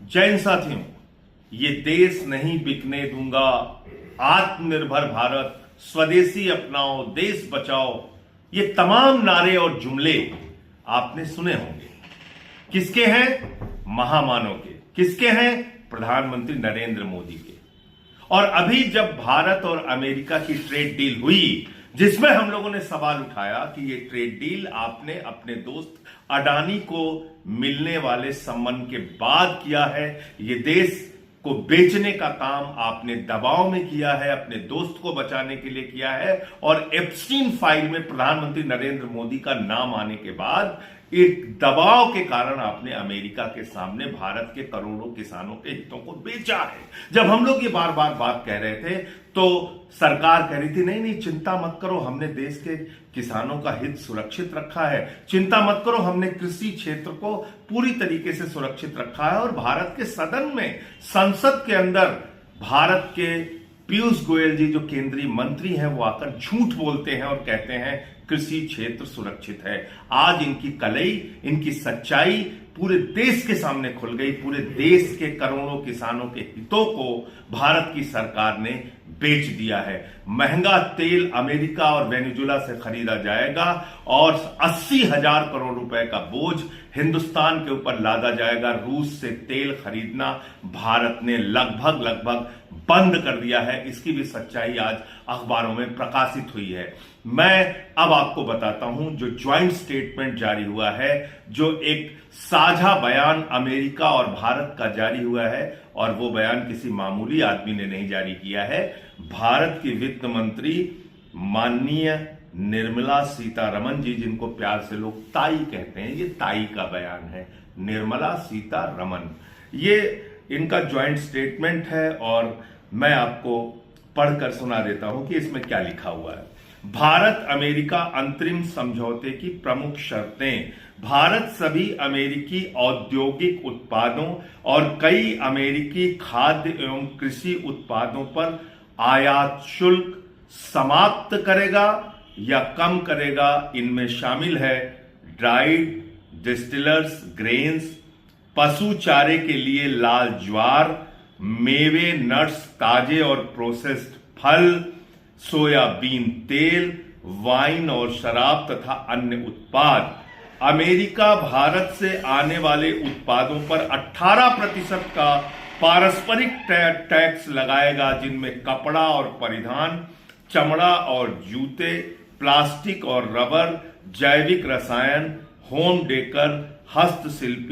जैन साथियों, ये देश नहीं बिकने दूंगा, आत्मनिर्भर भारत, स्वदेशी अपनाओ, देश बचाओ, ये तमाम नारे और जुमले आपने सुने होंगे। किसके हैं? महामानव के। किसके हैं? प्रधानमंत्री नरेंद्र मोदी के। और अभी जब भारत और अमेरिका की ट्रेड डील हुई, जिसमें हम लोगों ने सवाल उठाया कि ये ट्रेड डील आपने अपने दोस्त अडानी को मिलने वाले सम्मान के बाद किया है, ये देश को बेचने का काम आपने दबाव में किया है, अपने दोस्त को बचाने के लिए किया है, और एप्स्टीन फाइल में प्रधानमंत्री नरेंद्र मोदी का नाम आने के बाद एक दबाव के कारण आपने अमेरिका के सामने भारत के करोड़ों किसानों के हितों को बेचा है। जब हम लोग ये बार बार बात कह रहे थे तो सरकार कह रही थी नहीं चिंता मत करो, हमने देश के किसानों का हित सुरक्षित रखा है, चिंता मत करो, हमने कृषि क्षेत्र को पूरी तरीके से सुरक्षित रखा है। और भारत के सदन में, संसद के अंदर भारत के पीयूष गोयल जी जो केंद्रीय मंत्री हैं वो आकर झूठ बोलते हैं और कहते हैं कृषि क्षेत्र सुरक्षित है। आज इनकी कलई, इनकी सच्चाई पूरे देश के सामने खुल गई। पूरे देश के करोड़ों किसानों के हितों को भारत की सरकार ने बेच दिया है। महंगा तेल अमेरिका और वेनेजुएला से खरीदा जाएगा और 80,000 करोड़ रुपए का बोझ हिंदुस्तान के ऊपर लादा जाएगा। रूस से तेल खरीदना भारत ने लगभग बंद कर दिया है। इसकी भी सच्चाई आज अखबारों में प्रकाशित हुई है। मैं अब आपको बताता हूं जो ज्वाइंट स्टेटमेंट जारी हुआ है, जो एक साझा बयान अमेरिका और भारत का जारी हुआ है, और वो बयान किसी मामूली आदमी ने नहीं जारी किया है। भारत की वित्त मंत्री माननीय निर्मला सीतारमण जी, जिनको प्यार से लोग ताई कहते हैं, ये ताई का बयान है, निर्मला सीतारमण। ये इनका ज्वाइंट स्टेटमेंट है और मैं आपको पढ़कर सुना देता हूं कि इसमें क्या लिखा हुआ है। भारत अमेरिका अंतरिम समझौते की प्रमुख शर्तें। भारत सभी अमेरिकी औद्योगिक उत्पादों और कई अमेरिकी खाद्य एवं कृषि उत्पादों पर आयात शुल्क समाप्त करेगा या कम करेगा। इनमें शामिल है ड्राइड डिस्टिलर्स ग्रेन्स, पशु चारे के लिए लाल ज्वार, मेवे, नट्स, ताजे और प्रोसेस्ड फल, सोयाबीन तेल, वाइन और शराब तथा अन्य उत्पाद। अमेरिका भारत से आने वाले उत्पादों पर 18% का पारस्परिक टैक्स लगाएगा, जिनमें कपड़ा और परिधान, चमड़ा और जूते, प्लास्टिक और रबर, जैविक रसायन, होम डेकर, हस्तशिल्पी